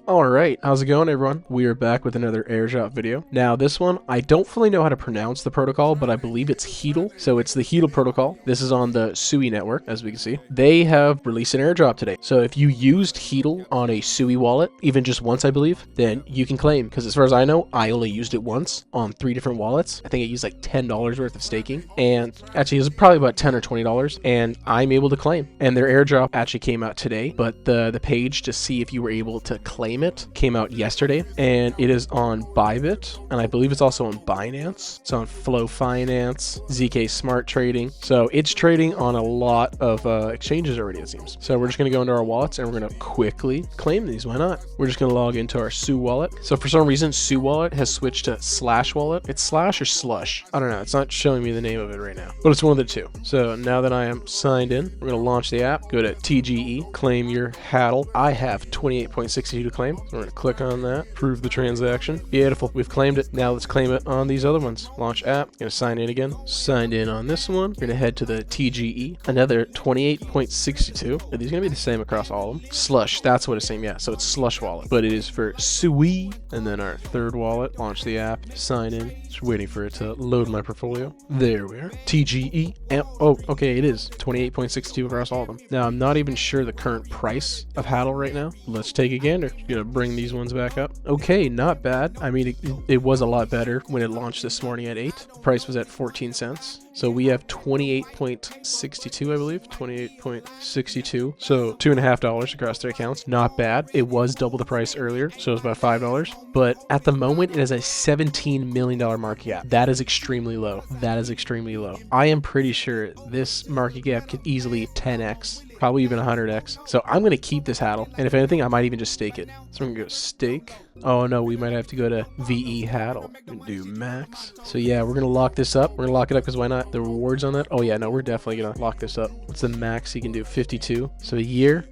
Alright, how's it going everyone? We are back with another airdrop video. Now this one, I don't fully know how to pronounce the protocol, but I believe it's HAEDAL. So it's the HAEDAL protocol. This is on the SUI network, as we can see. They have released an airdrop today. So if you used HAEDAL on a SUI wallet, even just once I believe, then you can claim. Because as far as I know, I only used it once on 3 different wallets. I think I used like $10 worth of staking. And actually it was probably about $10 or $20. And I'm able to claim. And their airdrop actually came out today, but the page to see if you were able to claim it came out yesterday, and it is on Bybit, and I believe it's also on Binance. It's on Flow Finance, ZK Smart Trading. So it's trading on a lot of exchanges already, it seems. So we're just going to go into our wallets and we're going to quickly claim these. Why not? We're just going to log into our SUI wallet. So for some reason, SUI wallet has switched to Slash wallet. It's Slash or Slush. I don't know. It's not showing me the name of it right now, but it's one of the two. So now that I am signed in, we're going to launch the app, go to TGE, claim your HAEDAL. I have 28.62 to claim. So we're going to click on that, prove the transaction. Beautiful. We've claimed it. Now let's claim it on these other ones. Launch app. Going to sign in again. Signed in on this one. We're going to head to the TGE. Another 28.62. Are these going to be the same across all of them? Slush. That's what it's saying. Yeah. So it's Slush wallet, but it is for SUI. And then our third wallet. Launch the app. Sign in. Just waiting for it to load my portfolio. There we are. TGE. Oh, okay. It is 28.62 across all of them. Now I'm not even sure the current price of HAEDAL right now. Let's take a gander. Gonna bring these ones back up. Okay, not bad. I mean, it was a lot better when it launched this morning at 8. The price was at 14 cents. So we have 28.62, I believe. 28.62. So $2.50 across their accounts. Not bad. It was double the price earlier, so it was about $5. But at the moment, it has a $17 million market cap. That is extremely low. That is extremely low. I am pretty sure this market cap could easily 10x. Probably even 100x. So I'm going to keep this HAEDAL. And if anything, I might even just stake it. So I'm going to go stake. Oh no, we might have to go to VE HAEDAL and do max. So yeah, we're going to lock this up. We're going to lock it up because why not? The rewards on that. Oh yeah, no, we're definitely going to lock this up. What's the max you can do? 52. So a year?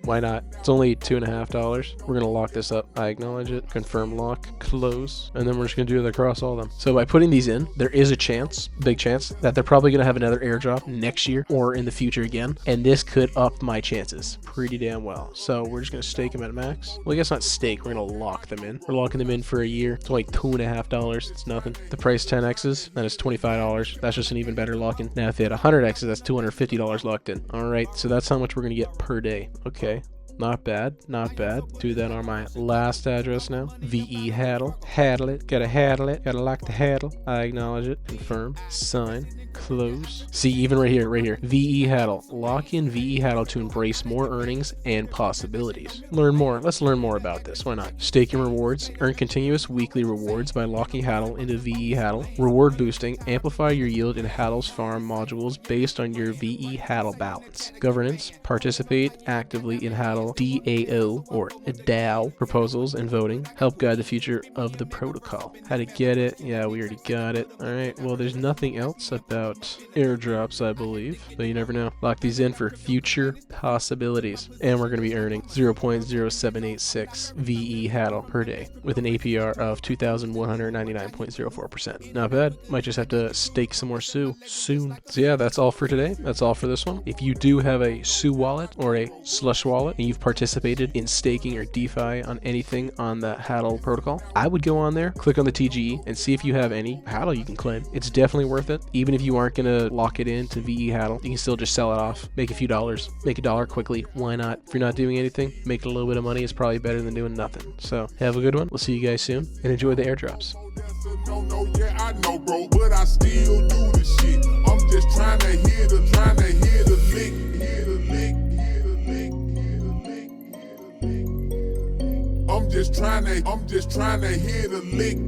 Why not? It's only $2.50. We're going to lock this up. I acknowledge it. Confirm lock. Close. And then we're just going to do it across all of them. So by putting these in, there is a chance, big chance, that they're probably going to have another airdrop next year or in the future again. And this could up my chances pretty damn well. So we're just going to stake them at max. Well, I guess not stake. We're going to lock them in. We're locking them in for a year. It's only $2.50. It's nothing. The price 10x's, that is $25. That's just an even better lock-in. Now, if they had 100x's, that's $250 locked in. All right. So that's how much we're going to get per day. Okay. Not bad, not bad. Do that on my last address now. VE HAEDAL. HAEDAL it. Gotta HAEDAL it. Gotta lock the HAEDAL. I acknowledge it. Confirm. Sign. Close. See, even right here. VE HAEDAL. Lock in VE HAEDAL to embrace more earnings and possibilities. Learn more. Let's learn more about this. Why not? Stake your rewards. Earn continuous weekly rewards by locking HAEDAL into VE HAEDAL. Reward boosting. Amplify your yield in HAEDAL's farm modules based on your VE HAEDAL balance. Governance. Participate actively in HAEDAL DAO or DAO proposals and voting. Help guide the future of the protocol. How to get it? Yeah, we already got it. All right. Well, there's nothing else about airdrops, I believe, but you never know. Lock these in for future possibilities, and we're going to be earning 0.0786 VE HAEDAL per day with an APR of 2,199.04%. Not bad. Might just have to stake some more SUI soon. So yeah, that's all for today. That's all for this one. If you do have a SUI wallet or a Slush wallet and you've participated in staking or DeFi on anything on the HAEDAL protocol, I would go on there, click on the TGE, and see if you have any HAEDAL you can claim. It's definitely worth it. Even if you aren't going to lock it in to VE HAEDAL, you can still just sell it off, make a few dollars, make $1 quickly. Why not? If you're not doing anything, make a little bit of money is probably better than doing nothing. So have a good one. We'll see you guys soon, and enjoy the airdrops. Yeah, I know, bro, but I still do the shit. I'm just trying to hear the lick. I'm just trying to hear the lick.